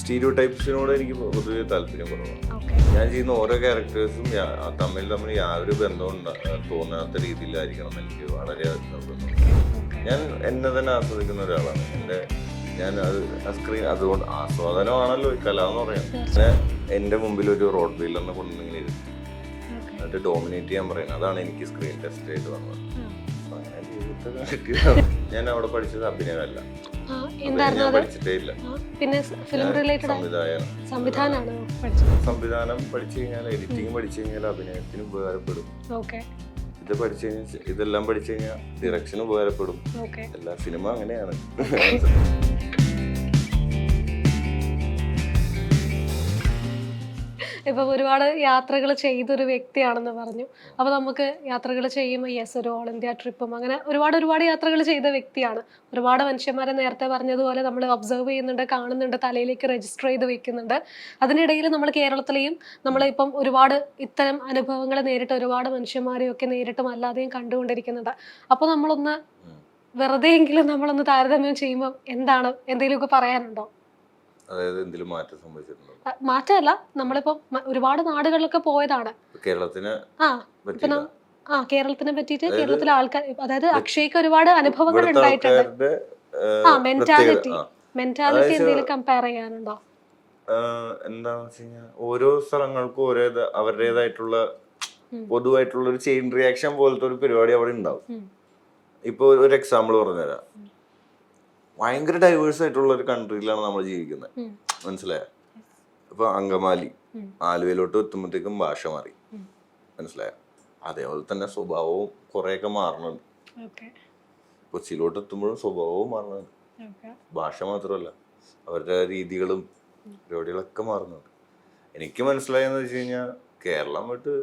Stereo ടൈപ്സിനോട് എനിക്ക് പൊതുവെ താല്പര്യം കുറവാണ്. ഞാൻ ചെയ്യുന്ന ഓരോ ക്യാരക്ടേഴ്സും തമ്മിൽ യാതൊരു ബന്ധവും തോന്നാത്ത രീതിയിലായിരിക്കണം എന്ന് എനിക്ക് വളരെ നിർബന്ധം. ഞാൻ എന്നെ തന്നെ ആസ്വദിക്കുന്ന ഒരാളാണ്. ഞാൻ അത് സ്ക്രീൻ അതുകൊണ്ട് ആസ്വാദനമാണല്ലോ ഈ കല എന്ന് പറയുന്നത്. ഞാൻ എൻ്റെ മുമ്പിൽ ഒരു റോഡ് വീലറിനെ കൊണ്ടിങ്ങനെ ഇരുത്തി എന്നിട്ട് ഡോമിനേറ്റ് ചെയ്യാൻ പറയുന്നത്, അതാണ് എനിക്ക് സ്ക്രീൻ ടെസ്റ്റ് ആയിട്ട് വന്നത്. അങ്ങനെ ജീവിതത്തിൽ ഞാൻ അവിടെ പഠിച്ചത് അഭിനയമല്ല, ഞാൻ പഠിച്ചിട്ടേ ഇല്ല. പിന്നെ ഫിലിം റിലേറ്റഡ് സംവിധാനം പഠിച്ചു കഴിഞ്ഞാൽ, എഡിറ്റിംഗ് പഠിച്ചു കഴിഞ്ഞാൽ അഭിനയത്തിന് ഉപകാരപ്പെടും. ഇത് പഠിച്ചു കഴിഞ്ഞാൽ, ഇതെല്ലാം പഠിച്ചു കഴിഞ്ഞാൽ ഡിറക്ഷന് ഉപകാരപ്പെടും. എല്ലാ സിനിമ അങ്ങനെയാണ്. ഇപ്പൊ ഒരുപാട് യാത്രകൾ ചെയ്തൊരു വ്യക്തിയാണെന്ന് പറഞ്ഞു. അപ്പൊ നമുക്ക് യാത്രകൾ ചെയ്യുമ്പോൾ ഒരു ഓൾ ഇന്ത്യ ട്രിപ്പും അങ്ങനെ ഒരുപാട് യാത്രകൾ ചെയ്ത വ്യക്തിയാണ്. ഒരുപാട് മനുഷ്യന്മാരെ നേരത്തെ പറഞ്ഞതുപോലെ നമ്മൾ ഒബ്സർവ് ചെയ്യുന്നുണ്ട്, കാണുന്നുണ്ട്, തലയിലേക്ക് രജിസ്റ്റർ ചെയ്ത് വെക്കുന്നുണ്ട്. അതിനിടയിൽ നമ്മൾ കേരളത്തിലെയും നമ്മളിപ്പം ഒരുപാട് ഇത്തരം അനുഭവങ്ങൾ നേരിട്ട് ഒരുപാട് മനുഷ്യന്മാരെയും ഒക്കെ നേരിട്ടും അല്ലാതെയും കണ്ടുകൊണ്ടിരിക്കുന്നുണ്ട്. അപ്പൊ നമ്മളൊന്ന് വെറുതെയെങ്കിലും നമ്മളൊന്ന് താരതമ്യം ചെയ്യുമ്പോൾ എന്താണ് എന്തെങ്കിലുമൊക്കെ പറയാനുണ്ടോ? അതായത് എന്തെങ്കിലും മാറ്റം സംഭവിച്ചിട്ടുണ്ടോ? മാറ്റമല്ല, നമ്മളിപ്പോ ഒരുപാട് നാടുകളിലൊക്കെ പോയതാണ്. കേരളത്തിന് കേരളത്തിനെ പറ്റിയിട്ട് കേരളത്തിലെ ആൾക്കാർ, അതായത് അക്ഷയ്ക്ക് ഒരുപാട് അനുഭവങ്ങൾ ഉണ്ടായിട്ടുണ്ട്. മെന്റാലിറ്റി എന്തെങ്കിലും കമ്പയർ ചെയ്യാനുണ്ടോ? എന്താന്ന് വെച്ച് കഴിഞ്ഞാൽ ഓരോ സ്ഥലങ്ങൾക്കും ഓരോ അവരുടേതായിട്ടുള്ള പൊതുവായിട്ടുള്ള ഒരു ചെയിൻ റിയാക്ഷൻ പോലത്തെ ഒരു പരിപാടി അവിടെ ഉണ്ടാവും. ഇപ്പൊ ഒരു എക്സാമ്പിൾ പറഞ്ഞുതരാം. ഭയങ്കര ഡൈവേഴ്സ് ആയിട്ടുള്ള ഒരു കൺട്രിയിലാണ് നമ്മൾ ജീവിക്കുന്നത്, മനസ്സിലായോ? ഇപ്പൊ അങ്കമാലി ആലുവയിലോട്ട് എത്തുമ്പോഴത്തേക്കും ഭാഷ മാറി, മനസ്സിലായോ? അതേപോലെ തന്നെ സ്വഭാവവും കുറെയൊക്കെ മാറുന്നുണ്ട്. കൊച്ചിയിലോട്ട് എത്തുമ്പോഴും സ്വഭാവവും മാറുന്നുണ്ട്. ഭാഷ മാത്രമല്ല, അവരുടെ രീതികളും പരിപാടികളൊക്കെ മാറുന്നുണ്ട്. എനിക്ക് മനസ്സിലായെന്ന് വെച്ച് കഴിഞ്ഞാൽ കേരളം വിട്ട്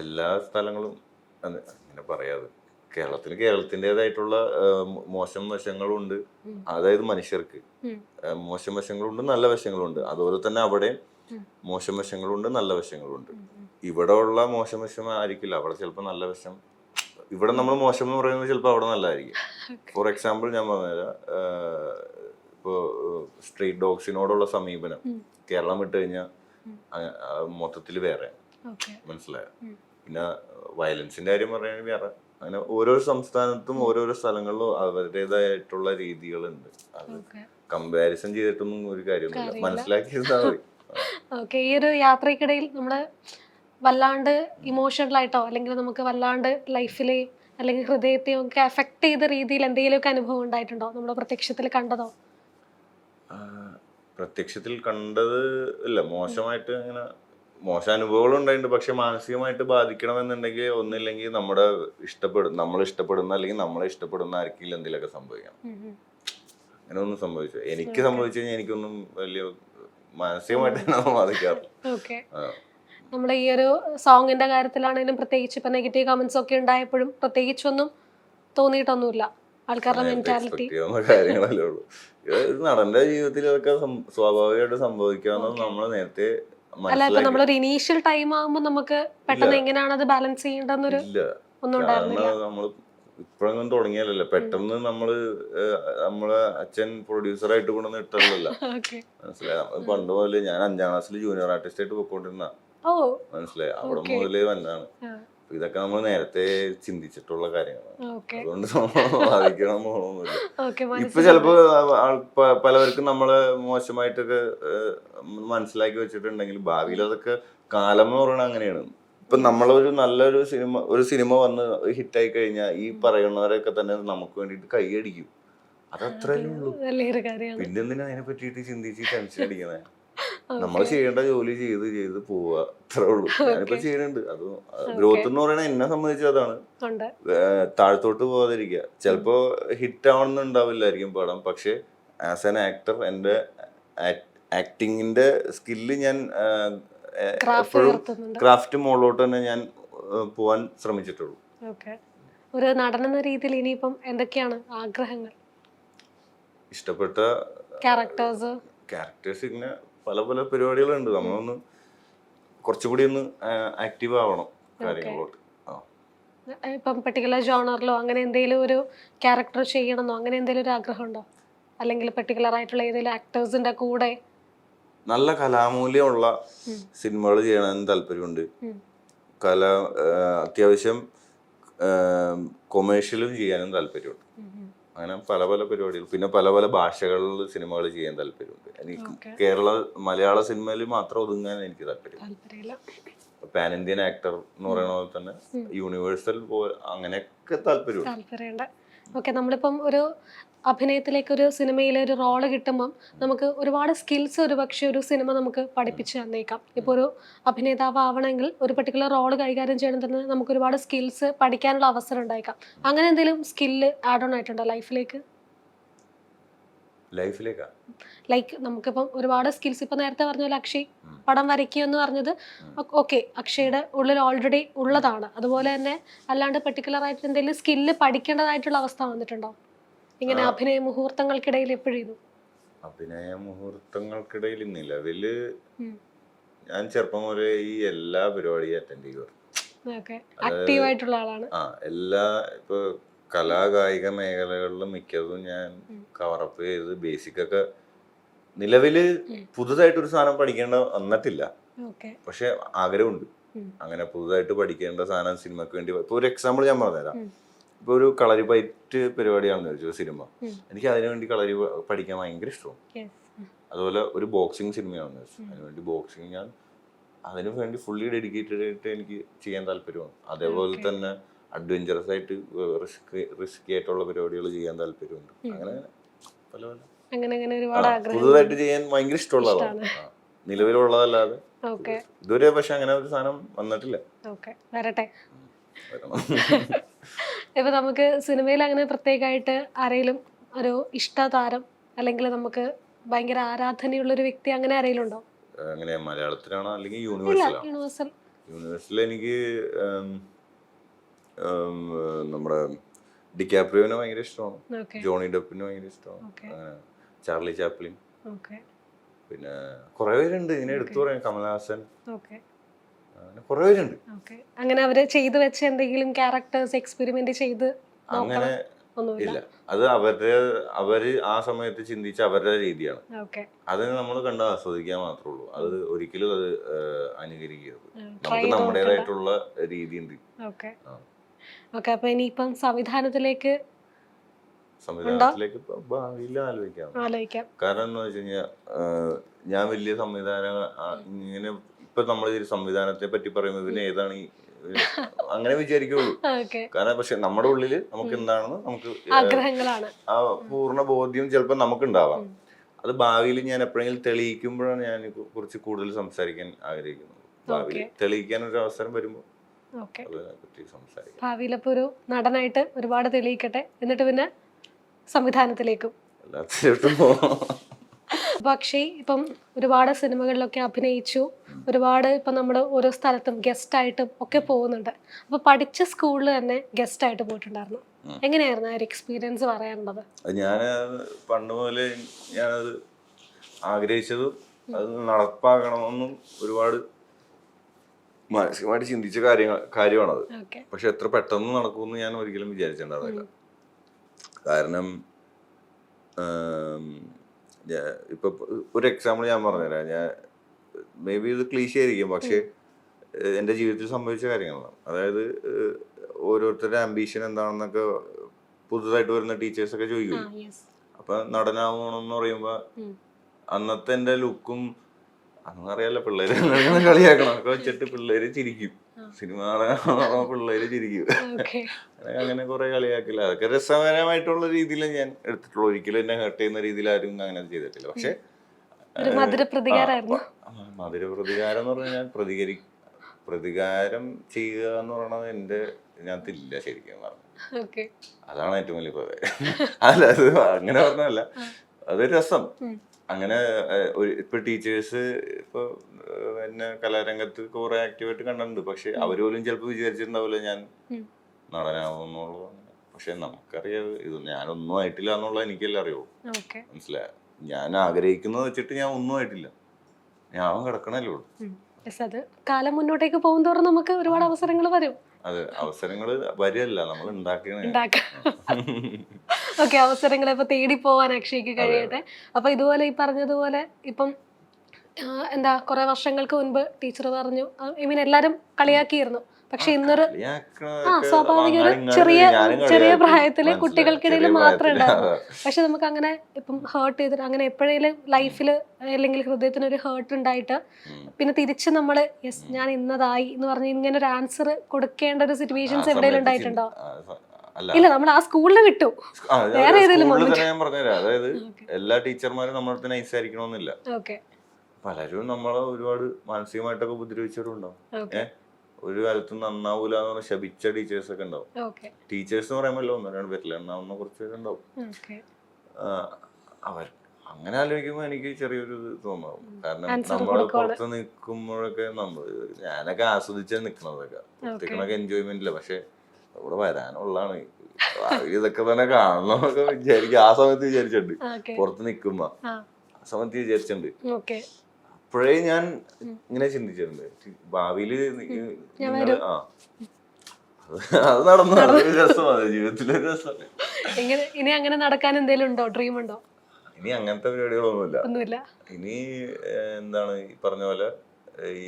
എല്ലാ സ്ഥലങ്ങളും അങ്ങനെ പറയാതെ, കേരളത്തിന് കേരളത്തിൻ്റെതായിട്ടുള്ള മോശം വശങ്ങളുണ്ട്. അതായത് മനുഷ്യർക്ക് മോശം വശങ്ങളുണ്ട്, നല്ല വശങ്ങളുണ്ട്. അതുപോലെ തന്നെ അവിടെ മോശം വശങ്ങളുണ്ട്, നല്ല വശങ്ങളുണ്ട്. ഇവിടെ ഉള്ള മോശം വശം ആയിരിക്കില്ല അവിടെ ചിലപ്പോൾ നല്ല വശം. ഇവിടെ നമ്മൾ മോശം എന്ന് പറയുന്നത് ചിലപ്പോൾ അവിടെ നല്ലതായിരിക്കും. ഫോർ എക്സാമ്പിൾ ഞാൻ പറഞ്ഞുതരാം. ഇപ്പോൾ സ്ട്രീറ്റ് ഡോഗ്സിനോടുള്ള സമീപനം കേരളം വിട്ട് കഴിഞ്ഞാൽ മൊത്തത്തിൽ വേറെ, മനസ്സിലായോ? പിന്നെ വയലൻസിന്റെ കാര്യം പറയുകയാണെങ്കിൽ വേറെ. അങ്ങനെ ഓരോ സംസ്ഥാനത്തും ഓരോരോ സ്ഥലങ്ങളിലും അവരുടേതായിട്ടുള്ള രീതികളുണ്ട്. അത് കമ്പാരിസൺ ചെയ്തിട്ടൊന്നും ഒരു കാര്യമൊന്നുമില്ല, മനസ്സിലാക്കിയിരുന്നാൽ മതി. ഈ ഒരു യാത്രക്കിടയിൽ നമ്മള് വല്ലാണ്ട് ഇമോഷണൽ ആയിട്ടോ അല്ലെങ്കിൽ നമുക്ക് വല്ലാണ്ട് ലൈഫിലെ അല്ലെങ്കിൽ ഹൃദയത്തെ ഒക്കെ അഫക്ട് ചെയ്ത രീതിയിൽ എന്തെങ്കിലുമൊക്കെ അനുഭവം ഉണ്ടായിട്ടുണ്ടോ? നമ്മൾ പ്രത്യക്ഷത്തിൽ കണ്ടതോ? പ്രത്യക്ഷത്തിൽ കണ്ടത് ഇല്ല. മോശമായിട്ട് അങ്ങനെ മോശം അനുഭവങ്ങൾ ഉണ്ടായിട്ടുണ്ട്. പക്ഷെ മാനസികമായിട്ട് ബാധിക്കണമെന്നുണ്ടെങ്കിൽ ഒന്നില്ലെങ്കിൽ നമ്മൾ ഇഷ്ടപ്പെടുന്ന അല്ലെങ്കിൽ നമ്മളെ ഇഷ്ടപ്പെടുന്ന ആർക്കെങ്കിലും എന്തെങ്കിലുമൊക്കെ സംഭവിക്കണം. അങ്ങനെ ഒന്നും സംഭവിച്ചു എനിക്ക് സംഭവിച്ചു കഴിഞ്ഞാൽ എനിക്കൊന്നും വലിയ മാനസികമായിട്ട് ബാധിക്കാറില്ല. നമ്മുടെ ഈ ഒരു സോങ്ങിന്റെ കാര്യത്തിലാണെങ്കിലും പ്രത്യേകിച്ച് ഇപ്പൊ നെഗറ്റീവ് കമന്റ്സ് ഒക്കെ ഉണ്ടായപ്പോഴും പ്രത്യേകിച്ചൊന്നും തോന്നിയിട്ടൊന്നുമില്ല. ആൾക്കാരുടെ മെന്റാലിറ്റി കാര്യങ്ങളല്ലേ ഉള്ളൂ. നടന്റെ ജീവിതത്തിൽ അതൊക്കെ സ്വാഭാവികമായിട്ട് സംഭവിക്കാവുന്നത് നമ്മൾ നേരത്തെ. അല്ല, ഇപ്പൊ നമ്മളൊരു ഇനീഷ്യൽ ടൈം ആകുമ്പോ നമുക്ക് പെട്ടെന്ന് എങ്ങനെയാണ് അത് ബാലൻസ് ചെയ്യേണ്ടെന്നൊരു ഒന്നും ഉണ്ടായിരുന്നില്ല. നമ്മള് ഇപ്പോഴൊന്നും തുടങ്ങിയല്ലോ. പെട്ടെന്ന് നമ്മളെ അച്ഛൻ പ്രൊഡ്യൂസർ ആയിട്ട് കൊണ്ടുവന്ന് ഇട്ടല്ലോ, മനസ്സിലായി? പണ്ട് മുതലേ ഞാൻ 5ാം ക്ലാസ്സിൽ ജൂനിയർ ആർട്ടിസ്റ്റ് ആയിട്ട് പോയിക്കൊണ്ടിരുന്ന, മനസ്സിലായി? അവിടെ മുതലേ വന്നാണ്. ഇതൊക്കെ നമ്മൾ നേരത്തെ ചിന്തിച്ചിട്ടുള്ള കാര്യങ്ങളാണ്. അതുകൊണ്ട് ബാധിക്കണം തോന്നുന്നില്ല. ഇപ്പൊ ചിലപ്പോ പലവർക്കും നമ്മള് മോശമായിട്ടൊക്കെ മനസ്സിലാക്കി വെച്ചിട്ടുണ്ടെങ്കിൽ ഭാവിയിൽ അതൊക്കെ കാലം എന്ന് പറയുന്നത് അങ്ങനെയാണ്. ഇപ്പൊ നമ്മളൊരു നല്ലൊരു സിനിമ വന്ന് ഹിറ്റായി കഴിഞ്ഞാൽ ഈ പറയുന്നവരൊക്കെ തന്നെ നമുക്ക് വേണ്ടിട്ട് കൈയടിക്കും. അതത്രേ ഉള്ളൂ. പിന്നെന്തിനാ അതിനെ പറ്റിയിട്ട് ചിന്തിച്ച് ടെൻഷൻ അടിക്കണേ? നമ്മൾ ചെയ്യേണ്ട ജോലി ചെയ്ത് പോവുക, അത്രേ ഉള്ളൂ. ഞാനിപ്പോ ചെയ്യുന്നുണ്ട്. അത് ഗ്രോത്ത് എന്ന് പറയുന്നത് എന്നെ സംബന്ധിച്ച് അതാണ്. താഴത്തോട്ട് പോകാതിരിക്കുക. ചിലപ്പോ ഹിറ്റ് ആവണമെന്നുണ്ടാവില്ലായിരിക്കും പടം, പക്ഷെ ആസ് ആൻ ആക്ടർ എൻ്റെ ആക്ടിങ്ങിന്റെ സ്കില്ല് ഞാൻ എപ്പോഴും ക്രാഫ്റ്റ് മോളിലോട്ട് തന്നെ ഞാൻ പോവാൻ ശ്രമിച്ചിട്ടുള്ളൂ. ഒരു നടൻ എന്ന രീതിയിൽ ഇനിയിപ്പം എന്തൊക്കെയാണ് ആഗ്രഹങ്ങൾ? ഇഷ്ടപ്പെട്ട ക്യാരക്ടേഴ്സ് ഇങ്ങനെ പല പരിപാടികളുണ്ട്. നമ്മളൊന്ന് കുറച്ചുകൂടി ഒന്ന് ആക്റ്റീവ് ആവണം കാര്യങ്ങളോട്ട്. ഇപ്പം പെർട്ടിക്കുലർ ജോണറിലോ അങ്ങനെ എന്തെങ്കിലും ഒരു ക്യാരക്ടർ ചെയ്യണമെന്നോ അങ്ങനെ എന്തെങ്കിലും ഒരു ആഗ്രഹം ഉണ്ടോ? അല്ലെങ്കിൽ പെർട്ടിക്കുലർ ആയിട്ടുള്ള ഏതെങ്കിലും ആക്ടേഴ്സിന്റെ കൂടെ? നല്ല കലാമൂല്യമുള്ള സിനിമകൾ ചെയ്യണമെന്ന് താല്പര്യമുണ്ട്. കല അത്യാവശ്യം കൊമേഴ്ഷ്യലും ചെയ്യാനും താല്പര്യമുണ്ട്. അങ്ങനെ പല പല പരിപാടികൾ, പിന്നെ പല പല ഭാഷകളിൽ സിനിമകൾ ചെയ്യാൻ താല്പര്യമുണ്ട്. എനിക്ക് മലയാള സിനിമയിൽ മാത്രം ഒതുങ്ങാൻ എനിക്ക് താല്പര്യം. പാൻ ഇന്ത്യൻ ആക്ടർ എന്ന് പറയുന്ന പോലെ തന്നെ യൂണിവേഴ്സൽ അങ്ങനെയൊക്കെ താല്പര്യമുണ്ട്. ഓക്കെ, നമ്മളിപ്പം ഒരു അഭിനയത്തിലേക്ക് ഒരു സിനിമയിലെ ഒരു റോള് കിട്ടുമ്പം നമുക്ക് ഒരുപാട് സ്കിൽസ് ഒരുപക്ഷെ ഒരു സിനിമ നമുക്ക് പഠിപ്പിച്ചു തന്നേക്കാം. ഇപ്പോൾ ഒരു അഭിനേതാവ് ആവണമെങ്കിൽ ഒരു പെർട്ടിക്കുലർ റോള് കൈകാര്യം ചെയ്യണം തന്നെ നമുക്ക് ഒരുപാട് സ്കിൽസ് പഠിക്കാനുള്ള അവസരം ഉണ്ടായേക്കാം. അങ്ങനെ എന്തെങ്കിലും സ്കില്ല് ആഡ് ഓൺ ആയിട്ടുണ്ടോ ലൈഫിലേക്ക്? ലൈക്ക് നമുക്കിപ്പം ഒരുപാട് സ്കിൽസ്, ഇപ്പൊ നേരത്തെ പറഞ്ഞ പോലെ അക്ഷയ് പടം വരയ്ക്കുക എന്ന് പറഞ്ഞത് ഓക്കെ, അക്ഷയുടെ ഉള്ളിൽ ഓൾറെഡി ഉള്ളതാണ്. അതുപോലെ തന്നെ അല്ലാണ്ട് പെർട്ടിക്കുലർ ആയിട്ട് എന്തെങ്കിലും സ്കില്ല് പഠിക്കേണ്ടതായിട്ടുള്ള അവസ്ഥ വന്നിട്ടുണ്ടോ ഇങ്ങനെ അഭിനയ മുഹൂർത്തങ്ങൾക്കിടയിൽ? എപ്പോഴും അഭിനയ മുഹൂർത്തങ്ങൾക്കിടയിൽ നിലവില് ഞാൻ ചെറുപ്പം മുതലേ ഈ എല്ലാ പരിപാടിയും അറ്റൻഡ് ചെയ്യുക. ആക്റ്റീവ് ആയിട്ടുള്ള ആളാണ്. എല്ലാ ഇപ്പൊ കലാകായിക മേഖലകളിലും മിക്കതും ഞാൻ കവറപ്പ് ചെയ്ത് ബേസിക് ഒക്കെ നിലവില് പുതുതായിട്ടൊരു സാധനം പഠിക്കേണ്ട വന്നിട്ടില്ല. പക്ഷെ ആഗ്രഹമുണ്ട് അങ്ങനെ പുതുതായിട്ട് പഠിക്കേണ്ട സാധനം സിനിമക്ക് വേണ്ടി. ഇപ്പൊ ഒരു എക്സാമ്പിൾ ഞാൻ പറഞ്ഞുതരാം. ഇപ്പൊ ഒരു കളരി പയറ്റ് പരിപാടിയാണെന്ന് ചോദിച്ചു സിനിമ, എനിക്ക് അതിനുവേണ്ടി കളരി പഠിക്കാൻ ഭയങ്കര ഇഷ്ടമാണ്. അതുപോലെ ഒരു ബോക്സിങ് സിനിമയാണെന്ന് വെച്ചു, അതിനുവേണ്ടി ബോക്സിങ് ഞാൻ അതിനു വേണ്ടി ഫുള്ളി ഡെഡിക്കേറ്റഡ് ആയിട്ട് എനിക്ക് ചെയ്യാൻ താല്പര്യമാണ്. അതേപോലെ തന്നെ അഡ്വഞ്ചറസ് ആയിട്ട് റിസ്കി ആയിട്ടുള്ള പരിപാടികൾ ചെയ്യാൻ താല്പര്യമുണ്ട്. അങ്ങനെ പല പല പുതുതായിട്ട് ചെയ്യാൻ ഭയങ്കര ഇഷ്ടമുള്ള ആളാണ്. നിലവിലുള്ളതല്ലാതെ ഇതുവരെ പക്ഷെ അങ്ങനെ ഒരു സാധനം വന്നിട്ടില്ല. വരട്ടെ. ഇപ്പൊ നമുക്ക് സിനിമയിൽ അങ്ങനെ പ്രത്യേകമായിട്ട് ആരെങ്കിലും ഒരു ഇഷ്ടതാരം അല്ലെങ്കിൽ നമുക്ക് ഭയങ്കര ആരാധനയുള്ള ഒരു വ്യക്തി അങ്ങനെ ആരെങ്കിലും ഉണ്ടോ? അങ്ങനെ മലയാളത്തിലാണോ അല്ലെങ്കിൽ യൂണിവേഴ്സൽ? യൂണിവേഴ്സൽ എനിക്ക് നമ്മുടെ ഡിക്കാപ്രിയോനെ ഭയങ്കര ഇഷ്ടമാണ്, ജോണി ഡെപ്പിനെ ഭയങ്കര ഇഷ്ടമാണ്, ചാർലി ചാപ്ലിൻ, പിന്നെ കുറെ പേരുണ്ട് ഇങ്ങനെ എടുത്തു പറയാൻ, കമൽഹാസൻ, കുറെ പേരുണ്ട്. അങ്ങനെ അവര് ചെയ്തു വെച്ച എന്തെങ്കിലും ക്യാരക്ടേഴ്സ് എക്സ്പെരിമെന്റ് ചെയ്ത് അങ്ങനെ ഇല്ല. അത് അവര് ആ സമയത്ത് ചിന്തിച്ച അവരുടെ രീതിയാണ്. അതിന് നമ്മൾ കണ്ട് ആസ്വദിക്കാൻ മാത്രമേ ഉള്ളൂ. അത് ഒരിക്കലും അത് അനുകരിക്കരുത്. നമുക്ക് നമ്മുടേതായിട്ടുള്ള രീതിയുണ്ട്. അപ്പൊ ഇനിയിപ്പം സംവിധാനത്തിലേക്ക് ഭാവിയിൽ ആലോചിക്കാം. കാരണം എന്ന് വെച്ച് കഴിഞ്ഞാൽ ഞാൻ വലിയ സംവിധാനം ഇങ്ങനെ ഇപ്പൊ നമ്മൾ സംവിധാനത്തെ പറ്റി പറയുമ്പോൾ ഇതിന് ഏതാണ് അങ്ങനെ വിചാരിക്കുള്ളൂ. കാരണം പക്ഷെ നമ്മുടെ ഉള്ളില് നമുക്ക് എന്താണെന്ന് നമുക്ക് ആ പൂർണ്ണ ബോധ്യം ചിലപ്പോൾ നമുക്ക് ഉണ്ടാവാം. അത് ഭാവിയിൽ ഞാൻ എപ്പോഴെങ്കിലും തെളിയിക്കുമ്പോഴാണ് ഞാൻ കുറിച്ച് കൂടുതൽ സംസാരിക്കാൻ ആഗ്രഹിക്കുന്നത്. ഭാവിയിൽ തെളിയിക്കാൻ ഒരു അവസരം വരുമ്പോൾ ഭാവിയിലപ്പോ ഒരു നടനായിട്ട് ഒരുപാട് തെളിയിക്കട്ടെ, എന്നിട്ട് പിന്നെ സംവിധാനത്തിലേക്കും. പക്ഷേ ഇപ്പം ഒരുപാട് സിനിമകളിലൊക്കെ അഭിനയിച്ചു, ഒരുപാട് ഇപ്പം നമ്മൾ ഓരോ സ്ഥലത്തും ഗസ്റ്റ് ആയിട്ടും ഒക്കെ പോകുന്നുണ്ട്. അപ്പൊ പഠിച്ച സ്കൂളിൽ തന്നെ ഗസ്റ്റ് ആയിട്ട് പോയിട്ടുണ്ടായിരുന്നു. എങ്ങനെയായിരുന്നു ആ ഒരു എക്സ്പീരിയൻസ് പറയാനുള്ളത്? ഞാൻ പണ്ട് മുതലേ ഞാനത് ആഗ്രഹിച്ചതും അത് നടപ്പാക്കണമെന്നും ഒരുപാട് മാനസികമായിട്ട് ചിന്തിച്ച കാര്യമാണത്. പക്ഷെ എത്ര പെട്ടെന്ന് നടക്കുമെന്ന് ഞാൻ ഒരിക്കലും വിചാരിച്ചിട്ടുണ്ടായിരുന്നില്ല. കാരണം ഇപ്പൊ ഒരു എക്സാമ്പിൾ ഞാൻ പറഞ്ഞുതരാം. ഞാൻ മേ ബി ഇത് ക്ലീശ ആയിരിക്കും, പക്ഷെ എൻ്റെ ജീവിതത്തിൽ സംഭവിച്ച കാര്യങ്ങളാണ്. അതായത് ഓരോരുത്തരുടെ ആംബിഷൻ എന്താണെന്നൊക്കെ പുതുതായിട്ട് വരുന്ന ടീച്ചേഴ്സൊക്കെ ചോദിക്കും. അപ്പൊ നടനാവണമെന്ന് പറയുമ്പോ അന്നത്തെ എൻ്റെ ലുക്കും അന്നറിയാലോ, പിള്ളേര് കളിയാക്കണം ഒക്കെ വെച്ചിട്ട് പിള്ളേര് ചിരിക്കും, സിനിമ പിള്ളേര് ചിരിക്കും, അങ്ങനെ കുറെ കളിയാക്കില്ല. അതൊക്കെ രസകരമായിട്ടുള്ള രീതിയിൽ ഞാൻ എടുത്തിട്ടുള്ളൂ. ഒരിക്കലും എന്നെ ഹേർട്ട് ചെയ്യുന്ന രീതിയിൽ ആരും അങ്ങനെ ചെയ്തിട്ടില്ല. പക്ഷെ മധുരപ്രതികാരം എന്ന് പറഞ്ഞാൽ ഞാൻ പ്രതികാരം ചെയ്യുക എന്ന് പറയുന്നത് എൻ്റെ ഇതിനകത്തില്ല ശരിക്കും പറഞ്ഞു. അതാണ് ഏറ്റവും വലിയ അല്ല, അത് അങ്ങനെ പറഞ്ഞല്ല, അതൊരു രസം. അങ്ങനെ ഇപ്പൊ ടീച്ചേഴ്സ് ഇപ്പൊ എന്നെ കലാരംഗത്ത് കുറെ ആക്റ്റീവായിട്ട് കണ്ടിട്ടുണ്ട്. പക്ഷെ അവര് പോലും ചിലപ്പോ വിചാരിച്ചിട്ടുണ്ടാവില്ല ഞാൻ നടനാവുന്നുള്ളൂ. പക്ഷെ നമുക്കറിയാം ഇത് ഞാനൊന്നും ആയിട്ടില്ല എന്നുള്ളത് എനിക്കെല്ലാം അറിയുള്ളൂ. മനസ്സിലായ, ഞാൻ ആഗ്രഹിക്കുന്നത് വെച്ചിട്ട് ഞാൻ ഒന്നും ആയിട്ടില്ല, ഞാൻ കിടക്കണല്ലേ ഉള്ളൂ. അത് കാലം മുന്നോട്ടേക്ക് പോകുന്തോറും നമുക്ക് ഒരുപാട് അവസരങ്ങൾ വരും. അതെ, അവസരങ്ങൾ വരികയല്ല, നമ്മൾ ഉണ്ടാക്കണേ. ഓക്കെ, അവസരങ്ങളെ ഇപ്പൊ തേടി പോവാൻ അക്ഷയ്ക്ക് കഴിയട്ടെ. അപ്പൊ ഇതുപോലെ ഈ പറഞ്ഞതുപോലെ ഇപ്പം എന്താ കുറെ വർഷങ്ങൾക്ക് മുൻപ് ടീച്ചർ പറഞ്ഞു, ഐ മീൻ എല്ലാരും കളിയാക്കിയിരുന്നു. പക്ഷെ ഇന്നൊരു സ്വാഭാവിക ഒരു ചെറിയ പ്രായത്തില് കുട്ടികൾക്കിടയിൽ മാത്രമേ ഉണ്ടായിരുന്നു. പക്ഷെ നമുക്ക് അങ്ങനെ ഇപ്പം ഹേർട്ട് ചെയ്തിട്ട് അങ്ങനെ എപ്പോഴേലും ലൈഫിൽ അല്ലെങ്കിൽ ഹൃദയത്തിന് ഒരു ഹേർട്ട് ഉണ്ടായിട്ട് പിന്നെ തിരിച്ച് നമ്മള് യെസ് ഞാൻ ഇന്നതായി എന്ന് പറഞ്ഞ് ഇങ്ങനെ ഒരു ആൻസർ കൊടുക്കേണ്ട ഒരു സിറ്റുവേഷൻസ് എവിടെയെങ്കിലും ഉണ്ടായിട്ടുണ്ടോ? ഇല്ല, നമ്മൾ ആ സ്കൂളിൽ വിട്ടു. വേറെ ഏതെങ്കിലും ഞാൻ പറഞ്ഞുതരാം. അതായത് എല്ലാ ടീച്ചർമാരും നമ്മളടുത്ത് നൈസ് ആയിരിക്കണമെന്നില്ല. പലരും നമ്മളെ ഒരുപാട് മാനസികമായിട്ടൊക്കെ ഉപദ്രവിച്ചവരുണ്ടാവും. ഒരു കാലത്തും നന്നാവൂല എന്ന് പറഞ്ഞ ശപിച്ച ടീച്ചേഴ്സ് ഒക്കെ ഉണ്ടാവും. ടീച്ചേഴ്സ് എന്ന് പറയുമ്പോൾ ഒന്നോ രണ്ടോ പേരില്ല, എണ്ണാവുന്ന കുറച്ച് പേരുണ്ടാവും. അവർ അങ്ങനെ ആലോചിക്കുമ്പോൾ എനിക്ക് ചെറിയൊരു ഇത് തോന്നാവും. കാരണം നമ്മള് പുറത്ത് നിൽക്കുമ്പോഴൊക്കെ ഞാനൊക്കെ ആസ്വദിച്ചാണ് നിക്കണതൊക്കെ, പുറത്തേക്കണൊക്കെ എൻജോയ്മെന്റില്ല. പക്ഷെ അവിടെ വരാനുള്ളതാണ് ഇതൊക്കെ തന്നെ കാണണമെന്നൊക്കെ വിചാരിക്കും. ആ സമയത്ത് വിചാരിച്ചിട്ടുണ്ട്, പുറത്ത് നിക്കുമ്പോ ആ സമയത്ത് വിചാരിച്ചിട്ടുണ്ട്. അപ്പോഴേ ഞാൻ ഇങ്ങനെ ചിന്തിച്ചിട്ടുണ്ട്, ഭാവിയില് അത് നടന്നു. രസമാണ് ജീവിതത്തിലെ രസമല്ലേ. ഇനി അങ്ങനെ നടക്കാൻ എന്തെങ്കിലും ഉണ്ടോ, ഡ്രീം ഉണ്ടോ? ഇനി അങ്ങനത്തെ പരിപാടികളൊന്നുമില്ല. ഇനി എന്താണ് ഈ പറഞ്ഞ പോലെ ഈ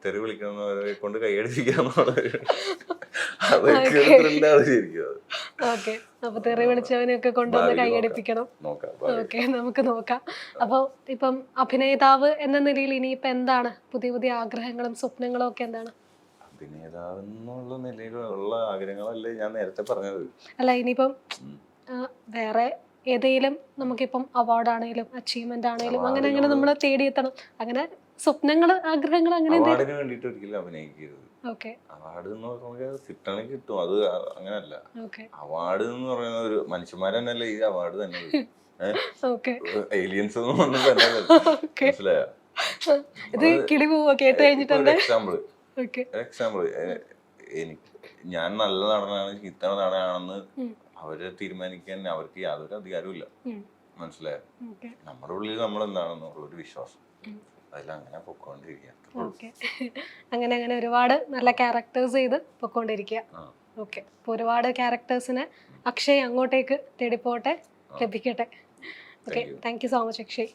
തെറി വിളിക്കുന്നവരെ കൊണ്ട് കൈയടിപ്പിക്കാന്നുള്ള അതൊക്കെ ശരിക്കും. അപ്പൊ തെറി വിളിച്ചവനെയൊക്കെ കൊണ്ടുവന്ന് കൈയടിപ്പിക്കണം. ഓക്കെ, നമുക്ക് നോക്കാം. അപ്പൊ ഇപ്പം അഭിനേതാവ് എന്ന നിലയിൽ ഇനിയിപ്പൊ എന്താണ് പുതിയ പുതിയ ആഗ്രഹങ്ങളും സ്വപ്നങ്ങളും ഒക്കെ എന്താണ്? അഭിനേതാവ് എന്നുള്ള നിലയിലുള്ള ആഗ്രഹങ്ങളല്ലേ ഞാൻ നേരത്തെ പറഞ്ഞത്. അല്ല, ഇനിയിപ്പം വേറെ ഏതെങ്കിലും നമുക്കിപ്പം അവാർഡ് ആണെങ്കിലും അച്ചീവ്മെന്റ് ആണെങ്കിലും അങ്ങനെ അങ്ങനെ നമ്മൾ തേടിയെത്തണം, അങ്ങനെ സ്വപ്നങ്ങള് ആഗ്രഹങ്ങൾ അങ്ങനെ അവാർഡിന് വേണ്ടിട്ട് ഒരിക്കലും അഭിനയിക്കരുത്. അവാർഡ് എന്ന് പറഞ്ഞാൽ കിട്ടണമെങ്കിൽ കിട്ടും, അത് അങ്ങനല്ല. അവാർഡ് എന്ന് പറയുന്ന ഒരു മനുഷ്യന്മാരെ തന്നെയല്ലേ ഈ അവാർഡ് തന്നെ. ഏലിയൻസ് ഒന്നും ഒന്നും തന്നെ മനസ്സിലായോ? എക്സാമ്പിൾ ഞാൻ നല്ല നടനാണ് ചീത്ത നടനാണെന്ന് അവര് തീരുമാനിക്കാൻ അവർക്ക് യാതൊരു അധികാരവും ഇല്ല. മനസ്സിലായോ? നമ്മുടെ ഉള്ളിൽ നമ്മൾ എന്താണെന്നുള്ളൊരു വിശ്വാസം, അതിലങ്ങനെ പൊക്കോണ്ടിരിക്കുക. അങ്ങനെ അങ്ങനെ ഒരുപാട് നല്ല ക്യാരക്ടേഴ്സ് ചെയ്ത് പൊക്കോണ്ടിരിക്കുക. ഓക്കെ, അപ്പൊ ഒരുപാട് ക്യാരക്ടേഴ്സിനെ അക്ഷയ് അങ്ങോട്ടേക്ക് തേടിപ്പോട്ടെ, ലഭിക്കട്ടെ. Okay, thank you so much Akshay.